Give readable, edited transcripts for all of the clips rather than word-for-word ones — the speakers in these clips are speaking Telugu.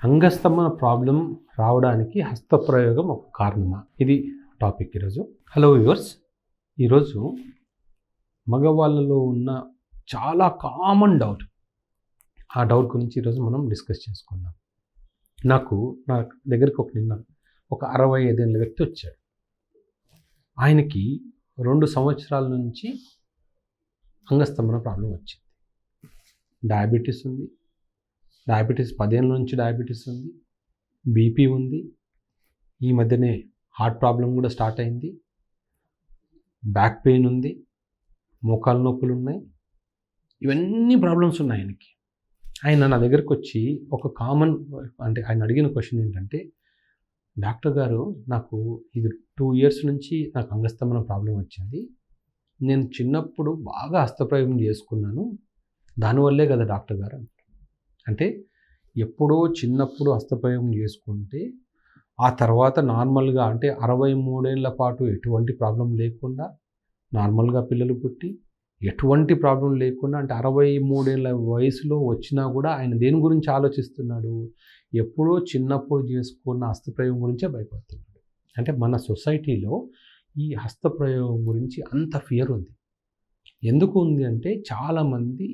అంగస్తంభన ప్రాబ్లం రావడానికి హస్తప్రయోగం ఒక కారణమా? ఇది టాపిక్ ఈరోజు. హలో వ్యూవర్స్, ఈరోజు మగవాళ్ళలో ఉన్న చాలా కామన్ డౌట్, ఆ డౌట్ గురించి ఈరోజు మనం డిస్కస్ చేసుకుందాం. నా దగ్గరికి ఒక 65 ఏళ్ళ వ్యక్తి వచ్చాడు. ఆయనకి 2 సంవత్సరాల నుంచి అంగస్తంభన ప్రాబ్లం వచ్చింది. డయాబెటీస్ ఉంది, 10 ఏళ్ళ నుంచి డయాబెటీస్ ఉంది, బీపీ ఉంది, ఈ మధ్యనే హార్ట్ ప్రాబ్లం కూడా స్టార్ట్ అయింది, బ్యాక్ పెయిన్ ఉంది, మోకాలు నొప్పులు ఉన్నాయి, ఇవన్నీ ప్రాబ్లమ్స్ ఉన్నాయి ఆయనకి. ఆయన నా దగ్గరకు వచ్చి ఆయన అడిగిన క్వశ్చన్ ఏంటంటే, డాక్టర్ గారు, నాకు ఇది 2 ఇయర్స్ నుంచి నాకు అంగస్తంభన ప్రాబ్లం వచ్చింది. నేను చిన్నప్పుడు బాగా హస్తప్రయోగం చేసుకున్నాను, దానివల్లే కదా డాక్టర్ గారు. అంటే ఎప్పుడో చిన్నప్పుడు హస్తప్రయోగం చేసుకుంటే ఆ తర్వాత నార్మల్గా, అంటే 63 ఏళ్ల పాటు ఎటువంటి ప్రాబ్లం లేకుండా నార్మల్గా పిల్లలు పుట్టి ఎటువంటి ప్రాబ్లం లేకుండా, అంటే 63 ఏళ్ళ వయసులో వచ్చినా కూడా ఆయన దేని గురించి ఆలోచిస్తున్నాడు? ఎప్పుడో చిన్నప్పుడు చేసుకున్న హస్తప్రయోగం గురించే భయపడుతున్నాడు. అంటే మన సొసైటీలో ఈ హస్తప్రయోగం గురించి అంత ఫియర్ ఉంది. ఎందుకు ఉంది అంటే, చాలామంది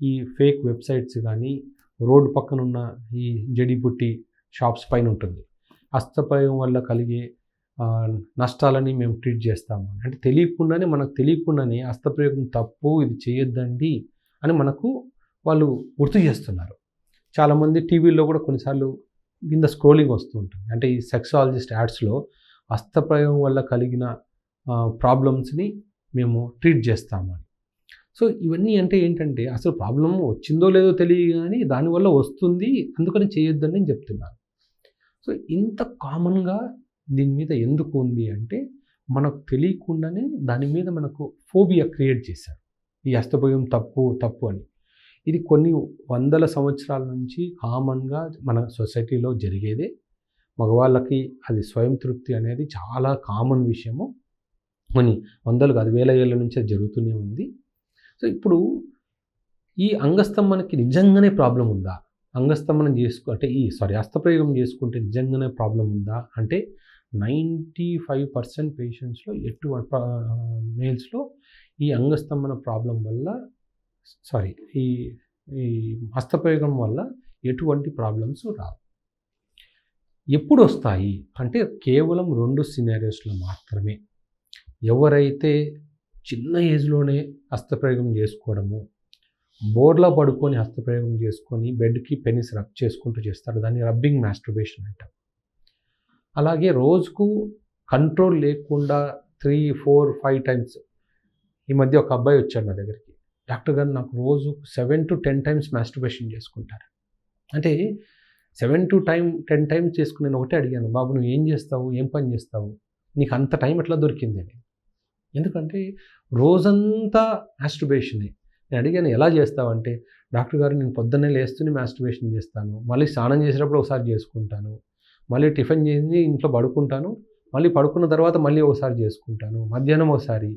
ఈ ఫేక్ వెబ్సైట్స్ కానీ, రోడ్డు పక్కన ఉన్న ఈ జడీబుట్టి షాప్స్ పైన ఉంటుంది, హస్తప్రయోగం వల్ల కలిగే నష్టాలని మేము ట్రీట్ చేస్తాము అంటే మనకు తెలియకుండానే హస్తప్రయోగం తప్పు, ఇది చేయొద్దండి అని వాళ్ళు గుర్తు చేస్తున్నారు. చాలామంది టీవీల్లో కూడా కొన్నిసార్లు కింద స్క్రోలింగ్ వస్తూ ఉంటుంది, అంటే ఈ సెక్సాలజిస్ట్ యాడ్స్లో హస్తప్రయోగం వల్ల కలిగిన ప్రాబ్లమ్స్ని మేము ట్రీట్ చేస్తాము అని. సో ఇవన్నీ అంటే ఏంటంటే, అసలు ప్రాబ్లం వచ్చిందో లేదో తెలియదు కానీ దానివల్ల వస్తుంది, అందుకని చేయొద్దని నేను చెప్తున్నాను. సో ఇంత కామన్గా దీని మీద ఎందుకు ఉంది అంటే, మనకు తెలియకుండానే దాని మీద మనకు ఫోబియా క్రియేట్ చేశారు. ఈ హస్తప్రయోగం తప్పు అని. ఇది కొన్ని వందల సంవత్సరాల నుంచి కామన్గా మన సొసైటీలో జరిగేదే. మగవాళ్ళకి అది స్వయం తృప్తి అనేది చాలా కామన్ విషయము. కొన్ని వందలు కాదు, వేల ఏళ్ళ నుంచి అది జరుగుతూనే ఉంది. సో ఇప్పుడు ఈ అంగస్తంభనకి నిజంగానే ప్రాబ్లం ఉందా? అంగస్తంభనం హస్తప్రయోగం చేసుకుంటే నిజంగానే ప్రాబ్లం ఉందా అంటే, 95% పేషెంట్స్లో మేల్స్లో ఈ అంగస్తంభన ప్రాబ్లం వల్ల ఈ హస్తప్రయోగం వల్ల ఎటువంటి ప్రాబ్లమ్స్ రావు. ఎప్పుడు వస్తాయి అంటే, కేవలం 2 సినారియోస్లో మాత్రమే. ఎవరైతే చిన్న ఏజ్లోనే హస్తప్రయోగం చేసుకోవడము, బోర్లా పడుకొని హస్తప్రయోగం చేసుకొని బెడ్కి పెనిస్ రబ్ చేసుకుంటూ చేస్తారు, దాన్ని రబ్బింగ్ మాస్టర్బేషన్ అంటారు. అలాగే రోజుకు కంట్రోల్ లేకుండా 3, 4, 5 టైమ్స్. ఈ మధ్య ఒక అబ్బాయి వచ్చాడు నా దగ్గరికి, డాక్టర్ గారు నాకు రోజు 7 to 10 టైమ్స్ మాస్టర్బేషన్ చేసుకుంటారు. అంటే 7 to 10 టైమ్స్ చేసుకుని నేను ఒకటే అడిగాను, బాబు నువ్వు ఏం చేస్తావు, ఏం పని చేస్తావు, నీకు అంత టైం ఎట్లా దొరికింది అని. ఎందుకంటే రోజంతా మాస్టర్బేషనే. నేను అడిగాను, ఎలా చేస్తావంటే, డాక్టర్ గారు నేను పొద్దున్నే లేస్తూనే మాస్టర్బేషన్ చేస్తాను, మళ్ళీ స్నానం చేసేటప్పుడు ఒకసారి చేసుకుంటాను, మళ్ళీ టిఫిన్ చేసి ఇంట్లో పడుకుంటాను, మళ్ళీ పడుకున్న తర్వాత మళ్ళీ ఒకసారి చేసుకుంటాను, మధ్యాహ్నం ఒకసారి,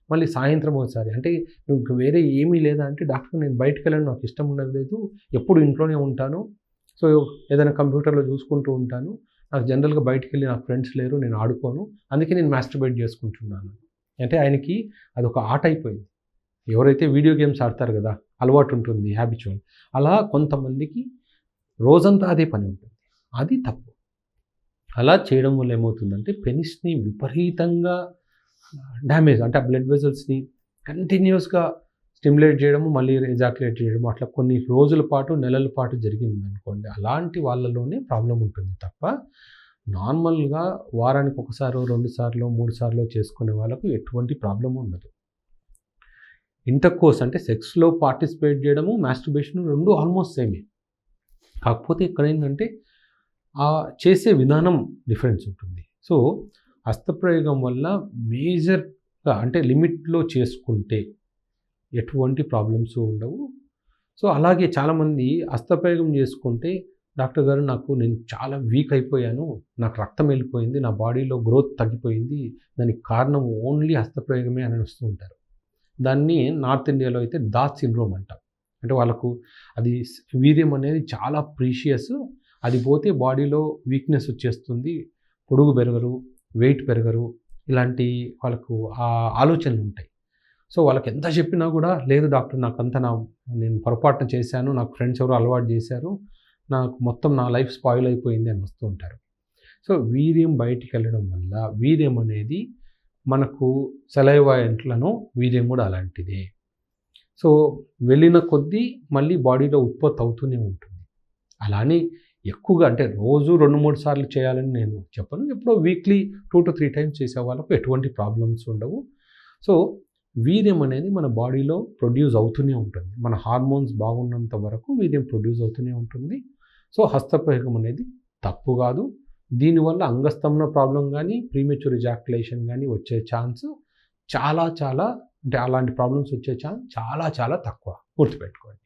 మళ్ళీ సాయంత్రం ఒకసారి. అంటే నువ్వు వేరే ఏమీ లేదా అంటే, డాక్టర్ నేను బయటకు వెళ్ళాను, నాకు ఇష్టం ఉండలేదు, ఎప్పుడు ఇంట్లోనే ఉంటాను, సో ఏదైనా కంప్యూటర్లో చూసుకుంటూ ఉంటాను, నాకు జనరల్గా బయటకు వెళ్ళి నాకు ఫ్రెండ్స్ లేరు, నేను ఆడుకోను, అందుకే నేను మాస్టర్బేట్ చేసుకుంటున్నాను. అంటే ఆయనకి అదొక ఆట అయిపోయింది. ఎవరైతే వీడియో గేమ్స్ ఆడతారు కదా, అలవాటు ఉంటుంది, హ్యాబిచువల్, అలా కొంతమందికి రోజంతా అదే పని ఉంటుంది. అది తప్పు. అలా చేయడం వల్ల ఏమవుతుందంటే, పెనిస్ని విపరీతంగా డ్యామేజ్, అంటే ఆ బ్లడ్ వెజల్స్ని కంటిన్యూస్గా స్టిమ్యులేట్ చేయడము, మళ్ళీ ఎజాక్యులేట్ చేయడము, అట్లా కొన్ని రోజుల పాటు, నెలల పాటు జరిగింది అనుకోండి, అలాంటి వాళ్ళలోనే ప్రాబ్లం ఉంటుంది తప్ప, నార్మల్గా వారానికి 1 సారో 2 సార్లు 3 సార్లు చేసుకునే వాళ్ళకు ఎటువంటి ప్రాబ్లం ఉండదు. ఇంటర్కోర్స్ అంటే సెక్స్లో పార్టిసిపేట్ చేయడము, మాస్టర్బేషన్ 2 ఆల్మోస్ట్ సేమే. కాకపోతే ఇక్కడ ఏంటంటే ఆ చేసే విధానం డిఫరెన్స్ ఉంటుంది. సో హస్తప్రయోగం వల్ల మేజర్గా, అంటే లిమిట్లో చేసుకుంటే ఎటువంటి ప్రాబ్లమ్స్ ఉండవు. సో అలాగే చాలామంది హస్తప్రయోగం చేసుకుంటే, డాక్టర్ గారు నేను చాలా వీక్ అయిపోయాను, నాకు రక్తం వెళ్ళిపోయింది, నా బాడీలో గ్రోత్ తగ్గిపోయింది, దానికి కారణం ఓన్లీ హస్తప్రయోగమే అని వస్తూ ఉంటారు. దాన్ని నార్త్ ఇండియాలో అయితే దాత్ సిండ్రోమ్ అంటారు. అంటే వాళ్ళకు అది వీర్యం అనేది చాలా ప్రీషియస్, అది పోతే బాడీలో వీక్నెస్ వచ్చేస్తుంది, పొడుగు పెరగరు, వెయిట్ పెరగరు, ఇలాంటి వాళ్ళకు ఆ ఆలోచనలు ఉంటాయి. సో వాళ్ళకి ఎంత చెప్పినా కూడా లేదు డాక్టర్ నాకంతా నేను పొరపాటున చేశాను, నాకు ఫ్రెండ్స్ ఎవరో అలవాటు చేశారు, నాకు మొత్తం నా లైఫ్ స్పాయిల్ అయిపోయింది అని వస్తూ ఉంటారు. సో వీర్యం బయటికి వెళ్ళడం వల్ల వీర్యం అనేది మనకు సలైవా ఎంట్లను వీర్యం కూడా అలాంటిదే. సో వెళ్ళిన కొద్దీ మళ్ళీ బాడీలో ఉత్పత్తి అవుతూనే ఉంటుంది. అలానే ఎక్కువగా అంటే రోజు 2-3 సార్లు చేయాలని నేను చెప్పను. ఎప్పుడో వీక్లీ 2 to 3 టైమ్స్ చేసే వాళ్ళకు ఎటువంటి ప్రాబ్లమ్స్ ఉండవు. సో వీర్యం అనేది మన బాడీలో ప్రొడ్యూస్ అవుతూనే ఉంటుంది. మన హార్మోన్స్ బాగున్నంత వరకు వీర్యం ప్రొడ్యూస్ అవుతూనే ఉంటుంది. సో హస్తప్రయోగం అనేది తప్పు కాదు. దీనివల్ల అంగస్తంభన ప్రాబ్లం కానీ, ప్రీమెచ్యూర్ ఎజాక్యులేషన్ కానీ వచ్చే ఛాన్స్ చాలా అంటే అలాంటి ప్రాబ్లమ్స్ వచ్చే ఛాన్స్ చాలా తక్కువ. గుర్తుపెట్టుకోండి.